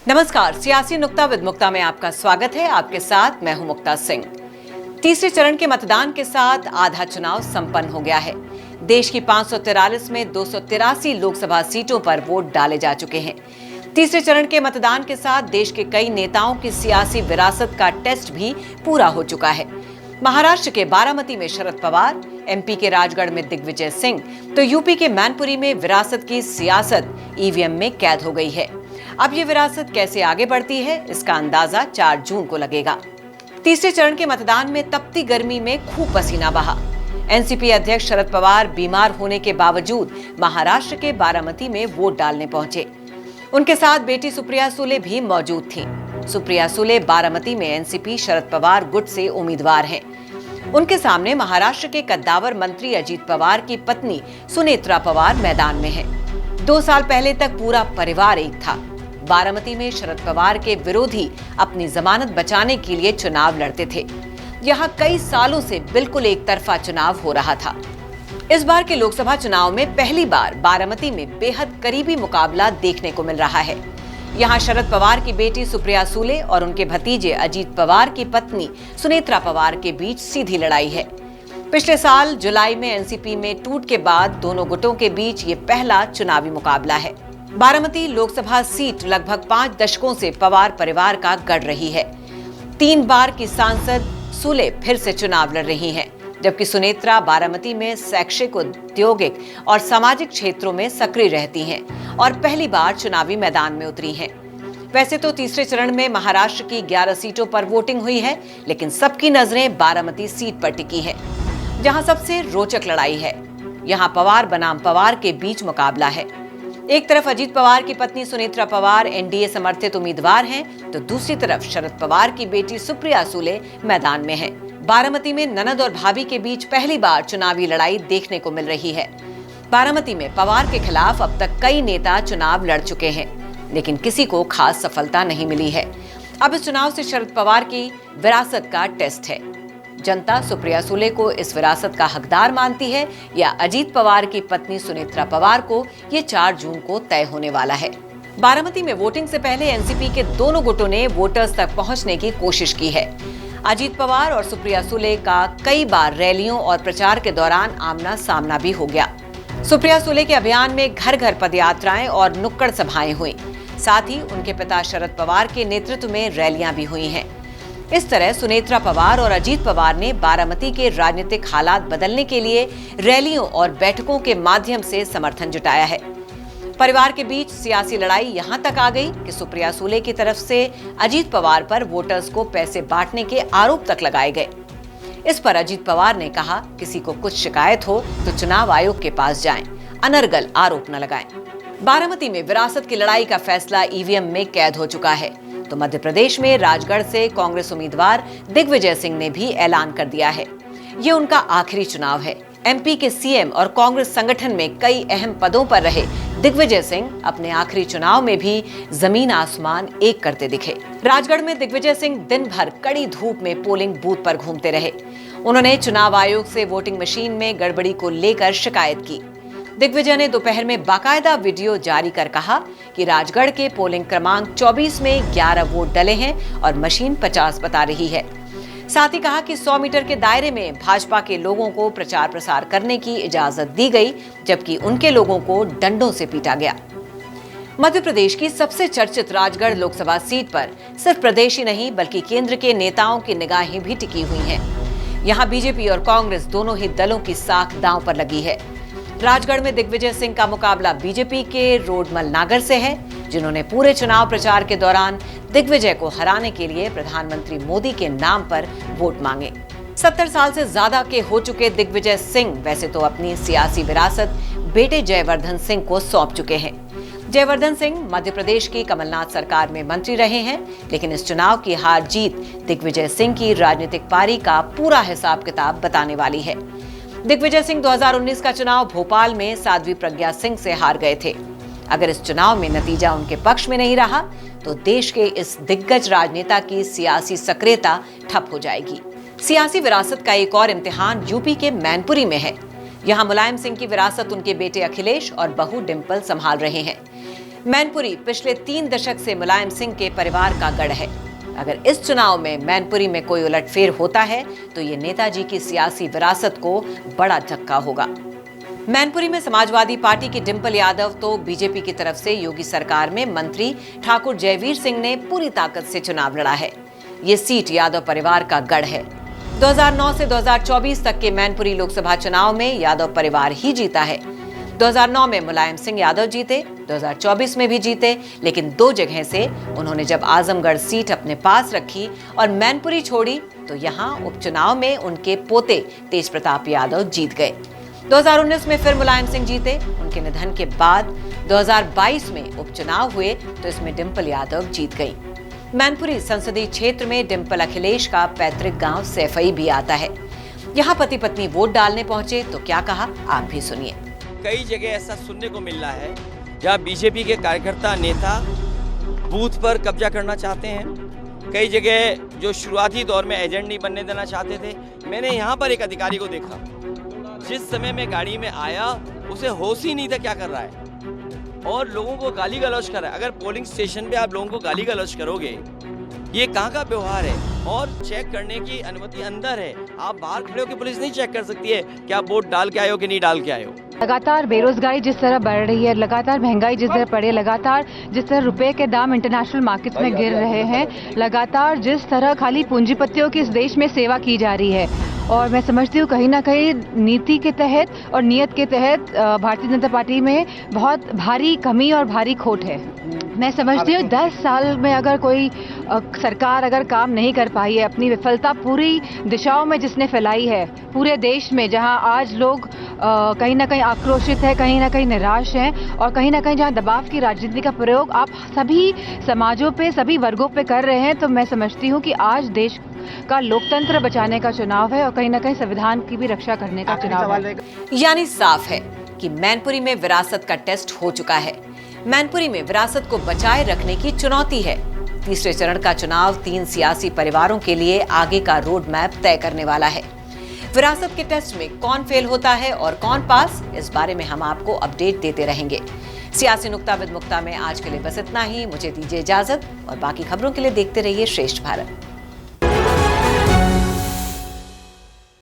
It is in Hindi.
नमस्कार, सियासी नुक्ता विद मुक्ता में आपका स्वागत है। आपके साथ मैं हूं मुक्ता सिंह। तीसरे चरण के मतदान के साथ आधा चुनाव संपन्न हो गया है। देश की 543 में 283 लोकसभा सीटों पर वोट डाले जा चुके हैं। तीसरे चरण के मतदान के साथ देश के कई नेताओं की सियासी विरासत का टेस्ट भी पूरा हो चुका है। महाराष्ट्र के बारामती में शरद पवार, एमपी के राजगढ़ में दिग्विजय सिंह, तो यूपी के मैनपुरी में विरासत की सियासत ईवीएम में कैद हो गई है। अब ये विरासत कैसे आगे बढ़ती है, इसका अंदाजा 4 जून को लगेगा। तीसरे चरण के मतदान में तपती गर्मी में खूब पसीना बहा। एनसीपी अध्यक्ष शरद पवार बीमार होने के बावजूद महाराष्ट्र के बारामती में वोट डालने पहुंचे। उनके साथ बेटी सुप्रिया सुले भी मौजूद थीं। सुप्रिया सुले बारामती में एनसीपी शरद पवार गुट से उम्मीदवार हैं। उनके सामने महाराष्ट्र के कद्दावर मंत्री अजीत पवार की पत्नी सुनेत्रा पवार मैदान में हैं। 2 साल पहले तक पूरा परिवार एक था। बारामती में शरद पवार के विरोधी अपनी जमानत बचाने के लिए चुनाव लड़ते थे। यहाँ कई सालों से बिल्कुल एक तरफा चुनाव हो रहा था। इस बार के लोकसभा चुनाव में पहली बार बारामती में बेहद करीबी मुकाबला देखने को मिल रहा है। यहाँ शरद पवार की बेटी सुप्रिया सुले और उनके भतीजे अजीत पवार की पत्नी सुनेत्रा पवार के बीच सीधी लड़ाई है। पिछले साल जुलाई में एनसीपी में टूट के बाद दोनों गुटों के बीच ये पहला चुनावी मुकाबला है। बारामती लोकसभा सीट लगभग 5 दशकों से पवार परिवार का गढ़ रही है। 3 बार की सांसद सुले फिर से चुनाव लड़ रही हैं, जबकि सुनेत्रा बारामती में शैक्षिक, औद्योगिक और सामाजिक क्षेत्रों में सक्रिय रहती हैं और पहली बार चुनावी मैदान में उतरी हैं। वैसे तो तीसरे चरण में महाराष्ट्र की 11 सीटों पर वोटिंग हुई है, लेकिन सबकी नजरें बारामती सीट पर टिकी हैं, जहां सबसे रोचक लड़ाई है। यहां पवार बनाम पवार के बीच मुकाबला है। एक तरफ अजीत पवार की पत्नी सुनेत्रा पवार एनडीए समर्थित उम्मीदवार हैं, तो दूसरी तरफ शरद पवार की बेटी सुप्रिया सुले मैदान में हैं। बारामती में ननद और भाभी के बीच पहली बार चुनावी लड़ाई देखने को मिल रही है। बारामती में पवार के खिलाफ अब तक कई नेता चुनाव लड़ चुके हैं, लेकिन किसी को खास सफलता नहीं मिली है। अब इस चुनाव से शरद पवार की विरासत का टेस्ट है। जनता सुप्रिया सुले को इस विरासत का हकदार मानती है या अजीत पवार की पत्नी सुनेत्रा पवार को, ये 4 जून को तय होने वाला है। बारामती में वोटिंग से पहले एनसीपी के दोनों गुटों ने वोटर्स तक पहुंचने की कोशिश की है। अजीत पवार और सुप्रिया सुले का कई बार रैलियों और प्रचार के दौरान आमना सामना भी हो गया। सुप्रिया सुले के अभियान में घर घर पदयात्राएं और नुक्कड़ सभाएं हुई। साथ ही उनके पिता शरद पवार के नेतृत्व में रैलियां भी हुई हैं। इस तरह सुनेत्रा पवार और अजीत पवार ने बारामती के राजनीतिक हालात बदलने के लिए रैलियों और बैठकों के माध्यम से समर्थन जुटाया है। परिवार के बीच सियासी लड़ाई यहां तक आ गई कि सुप्रिया सुले की तरफ से अजीत पवार पर वोटर्स को पैसे बांटने के आरोप तक लगाए गए। इस पर अजीत पवार ने कहा, किसी को कुछ शिकायत हो तो चुनाव आयोग के पास जाएं, अनर्गल आरोप न लगाएं। बारामती में विरासत की लड़ाई का फैसला ईवीएम में कैद हो चुका है, तो मध्य प्रदेश में राजगढ़ से कांग्रेस उम्मीदवार दिग्विजय सिंह ने भी ऐलान कर दिया है। ये उनका आखिरी चुनाव है। एमपी के सीएम और कांग्रेस संगठन में कई अहम पदों पर रहे दिग्विजय सिंह अपने आखिरी चुनाव में भी जमीन आसमान एक करते दिखे। राजगढ़ में दिग्विजय सिंह दिन भर कड़ी धूप में पोलिंग बूथ पर घूमते रहे। उन्होंने चुनाव आयोग से वोटिंग मशीन में गड़बड़ी को लेकर शिकायत की। दिग्विजय ने दोपहर में बाकायदा वीडियो जारी कर कहा कि राजगढ़ के पोलिंग क्रमांक 24 में 11 वोट डले हैं और मशीन 50 बता रही है। साथ ही कहा कि 100 मीटर के दायरे में भाजपा के लोगों को प्रचार प्रसार करने की इजाजत दी गई, जबकि उनके लोगों को डंडों से पीटा गया। मध्य प्रदेश की सबसे चर्चित राजगढ़ लोकसभा सीट पर सिर्फ प्रदेश ही नहीं बल्कि केंद्र के नेताओं की निगाहें भी टिकी हुई हैं। यहाँ बीजेपी और कांग्रेस दोनों ही दलों की साख दांव पर लगी है। राजगढ़ में दिग्विजय सिंह का मुकाबला बीजेपी के रोडमल नागर से है, जिन्होंने पूरे चुनाव प्रचार के दौरान दिग्विजय को हराने के लिए प्रधानमंत्री मोदी के नाम पर वोट मांगे। 70 साल से ज्यादा के हो चुके दिग्विजय सिंह वैसे तो अपनी सियासी विरासत बेटे जयवर्धन सिंह को सौंप चुके हैं। जयवर्धन सिंह मध्य प्रदेश की कमलनाथ सरकार में मंत्री रहे हैं, लेकिन इस चुनाव की हार जीत दिग्विजय सिंह की राजनीतिक पारी का पूरा हिसाब किताब बताने वाली है। दिग्विजय सिंह 2019 का चुनाव भोपाल में साध्वी प्रज्ञा सिंह से हार गए थे। अगर इस चुनाव में नतीजा उनके पक्ष में नहीं रहा तो देश के इस दिग्गज राजनेता की सियासी सक्रियता ठप हो जाएगी। सियासी विरासत का एक और इम्तिहान यूपी के मैनपुरी में है। यहाँ मुलायम सिंह की विरासत उनके बेटे अखिलेश और बहू डिंपल संभाल रहे हैं। मैनपुरी पिछले 3 दशक से मुलायम सिंह के परिवार का गढ़ है। अगर इस चुनाव में मैनपुरी में कोई उलटफेर होता है तो ये नेताजी की सियासी विरासत को बड़ा धक्का होगा। मैनपुरी में समाजवादी पार्टी की डिंपल यादव तो बीजेपी की तरफ से योगी सरकार में मंत्री ठाकुर जयवीर सिंह ने पूरी ताकत से चुनाव लड़ा है। ये सीट यादव परिवार का गढ़ है। 2009 से 2024 तक के मैनपुरी लोकसभा चुनाव में यादव परिवार ही जीता है। 2009 में मुलायम सिंह यादव जीते, 2024 में भी जीते, लेकिन 2 जगह से उन्होंने जब आजमगढ़ सीट अपने पास रखी और मैनपुरी छोड़ी तो यहां उपचुनाव में उनके पोते तेज प्रताप यादव जीत गए। 2019 में फिर मुलायम सिंह जीते। उनके निधन के बाद 2022 में उपचुनाव हुए तो इसमें डिंपल यादव जीत गई। मैनपुरी संसदीय क्षेत्र में डिंपल अखिलेश का पैतृक गांव सैफई भी आता है। यहाँ पति पत्नी वोट डालने पहुंचे तो क्या कहा, आप भी सुनिए। कई जगह ऐसा सुनने को मिल रहा है जहाँ बीजेपी के कार्यकर्ता नेता बूथ पर कब्जा करना चाहते हैं। कई जगह जो शुरुआती दौर में एजेंट नहीं बनने देना चाहते थे। मैंने यहाँ पर एक अधिकारी को देखा, जिस समय मैं गाड़ी में आया उसे होश ही नहीं था क्या कर रहा है और लोगों को गाली गलौज कर रहा है। अगर पोलिंग स्टेशन पे आप लोगों को गाली गलौज करोगे, ये कहाँ का व्यवहार है? और चेक करने की अनुमति अंदर है, आप बाहर खड़े होकर पुलिस नहीं चेक कर सकती है कि आप वोट डाल के आए हो कि नहीं डाल के आए हो। लगातार बेरोजगारी जिस तरह बढ़ रही है, लगातार महंगाई जिस तरह बढ़ी है, लगातार जिस तरह रुपए के दाम इंटरनेशनल मार्केट्स में गिर रहे हैं, लगातार जिस तरह खाली पूंजीपतियों की इस देश में सेवा की जा रही है, और मैं समझती हूँ कहीं ना कहीं नीति के तहत और नियत के तहत भारतीय जनता पार्टी में बहुत भारी कमी और भारी खोट है। मैं समझती हूँ 10 साल में अगर कोई सरकार अगर काम नहीं कर पाई है, अपनी विफलता पूरी दिशाओं में जिसने फैलाई है पूरे देश में, जहां आज लोग कहीं ना कहीं आक्रोशित है, कहीं ना कहीं निराश हैं, और कहीं ना कहीं जहां दबाव की राजनीति का प्रयोग आप सभी समाजों पे, सभी वर्गों पे कर रहे हैं, तो मैं समझती हूँ कि आज देश का लोकतंत्र बचाने का चुनाव है और कहीं ना कहीं संविधान की भी रक्षा करने का चुनाव है। यानी साफ है कि मैनपुरी में विरासत का टेस्ट हो चुका है। मैनपुरी में विरासत को बचाए रखने की चुनौती है। तीसरे चरण का चुनाव 3 सियासी परिवारों के लिए आगे का रोड मैप तय करने वाला है। विरासत के टेस्ट में कौन फेल होता है और कौन पास, इस बारे में हम आपको अपडेट देते रहेंगे। सियासी नुक्ता विद मुक्ता में आज के लिए बस इतना ही। मुझे दीजिए इजाजत और बाकी खबरों के लिए देखते रहिए श्रेष्ठ भारत।